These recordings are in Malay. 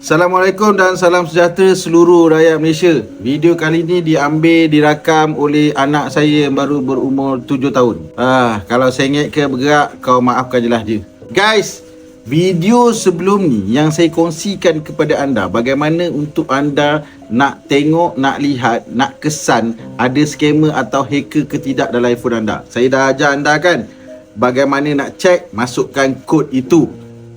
Assalamualaikum dan salam sejahtera seluruh rakyat Malaysia. Video kali ini dirakam oleh anak saya yang baru berumur 7 tahun. Kalau sengit ke bergerak, kau maafkan je lah dia. Guys, video sebelum ni yang saya kongsikan kepada anda, bagaimana untuk anda nak tengok, nak lihat, nak kesan ada scammer atau hacker ke tidak dalam iPhone anda. Saya dah ajar anda kan bagaimana nak cek, masukkan kod itu.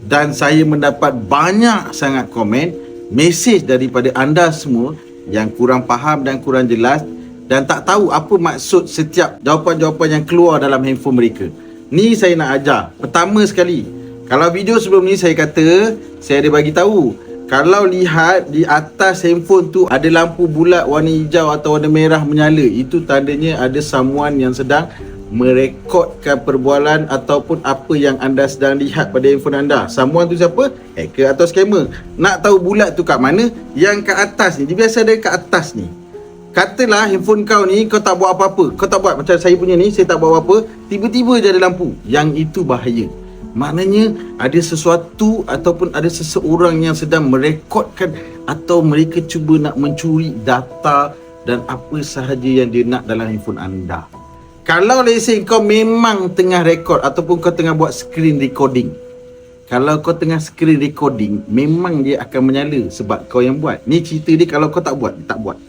Dan saya mendapat banyak sangat komen, mesej daripada anda semua yang kurang faham dan kurang jelas dan tak tahu apa maksud setiap jawapan-jawapan yang keluar dalam handphone mereka. Ni saya nak ajar. Pertama sekali, kalau video sebelum ni saya kata, saya ada bagi tahu, kalau lihat di atas handphone tu ada lampu bulat warna hijau atau warna merah menyala, itu tandanya ada someone yang sedang merekodkan perbualan ataupun apa yang anda sedang lihat pada handphone anda. Someone tu siapa? Hacker atau scammer. Nak tahu bulat tu kat mana? Yang kat atas ni. Dia biasa ada kat atas ni. Katalah handphone kau ni kau tak buat apa-apa. Kau tak buat macam saya punya ni, saya tak buat apa-apa, tiba-tiba je ada lampu. Yang itu bahaya. Maknanya ada sesuatu ataupun ada seseorang yang sedang merekodkan atau mereka cuba nak mencuri data dan apa sahaja yang dia nak dalam handphone anda. Kalau let's say kau memang tengah rekod ataupun kau tengah buat screen recording. Kalau kau tengah screen recording, memang dia akan menyala sebab kau yang buat. Ni cerita dia, kalau kau tak buat, dia tak buat.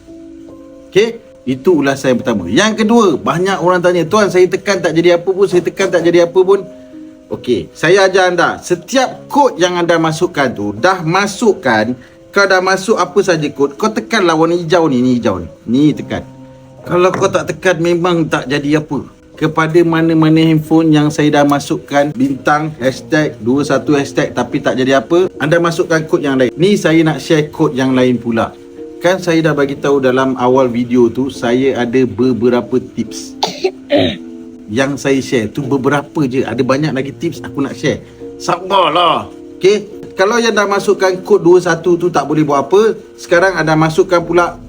Okay? Itu ulasan yang pertama. Yang kedua, banyak orang tanya, tuan saya tekan tak jadi apa pun, saya tekan tak jadi apa pun. Okay, saya ajar anda, setiap kod yang anda masukkan tu, dah masukkan, kau dah masuk apa saja kod, kau tekanlah warna hijau ni, ni hijau ni. Ni tekan. Kalau kau tak tekan, memang tak jadi apa. Kepada mana-mana handphone yang saya dah masukkan bintang, hashtag, 21 hashtag tapi tak jadi apa, anda masukkan kod yang lain. Ni saya nak share kod yang lain pula. Kan saya dah bagi tahu dalam awal video tu, saya ada beberapa tips. Yang saya share tu beberapa je. Ada banyak lagi tips aku nak share. Sabarlah. Okay? Kalau yang dah masukkan kod 21 tu tak boleh buat apa, sekarang anda masukkan pula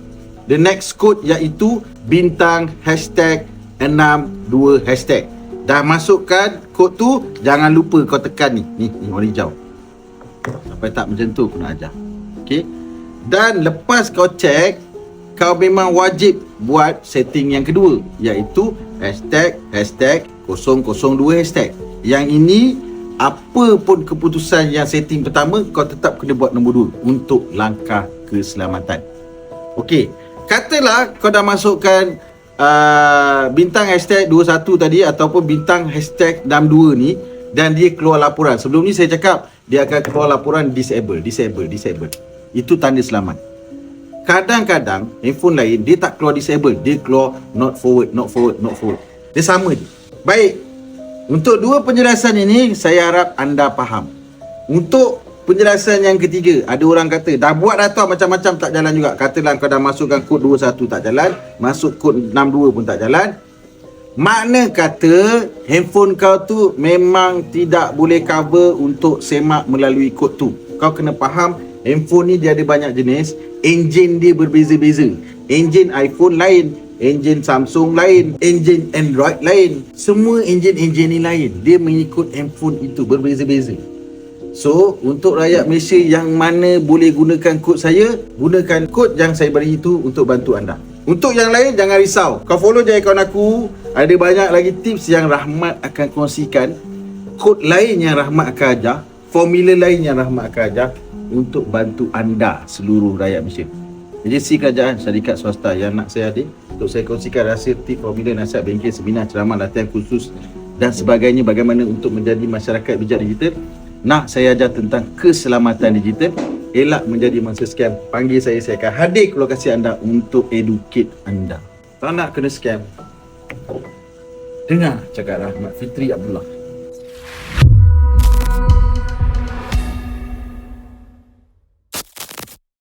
the next code, iaitu bintang, hashtag, 62 hashtag. Dah masukkan kod tu, jangan lupa kau tekan ni. Ni warna hijau. Sampai tak macam tu aku nak ajar. Okay. Dan lepas kau cek, kau memang wajib buat setting yang kedua, iaitu hashtag 002 hashtag. Yang ini, apa pun keputusan yang setting pertama, kau tetap kena buat nombor 2 untuk langkah keselamatan. Okey. Katalah kau dah masukkan bintang hashtag 21 tadi ataupun bintang hashtag 62 ni dan dia keluar laporan. Sebelum ni saya cakap dia akan keluar laporan disable. Itu tanda selamat. Kadang-kadang handphone lain dia tak keluar disable, dia keluar not forward. Dia sama je. Baik. Untuk dua penjelasan ini saya harap anda faham. Untuk penjelasan yang ketiga, ada orang kata dah buat data macam-macam tak jalan juga. Katalah kau dah masukkan kod 21 tak jalan, masuk kod 62 pun tak jalan. Makna kata handphone kau tu memang tidak boleh cover untuk semak melalui kod tu. Kau kena faham, handphone ni dia ada banyak jenis, enjin dia berbeza-beza. Enjin iPhone lain, enjin Samsung lain, enjin Android lain. Semua enjin-enjin ni lain. Dia mengikut handphone itu berbeza-beza. So, untuk rakyat Malaysia yang mana boleh gunakan kod saya, gunakan kod yang saya beri itu untuk bantu anda. Untuk yang lain, jangan risau. Kau follow je akaun aku. Ada banyak lagi tips yang Rahmat akan kongsikan. Kod lain yang Rahmat akan ajar. Formula lain yang Rahmat akan ajar untuk bantu anda seluruh rakyat Malaysia. Agensi kerajaan, syarikat swasta yang nak saya hadir untuk saya kongsikan rahsia, tip, formula, nasihat, bengkel, seminar, ceramah, latihan khusus dan sebagainya, bagaimana untuk menjadi masyarakat bijak digital. Nak saya ajar tentang keselamatan digital, elak menjadi mangsa scam, panggil saya akan hadir ke lokasi anda untuk educate anda. Tak nak kena scam, dengar cakap Rahmat Fitri Abdullah.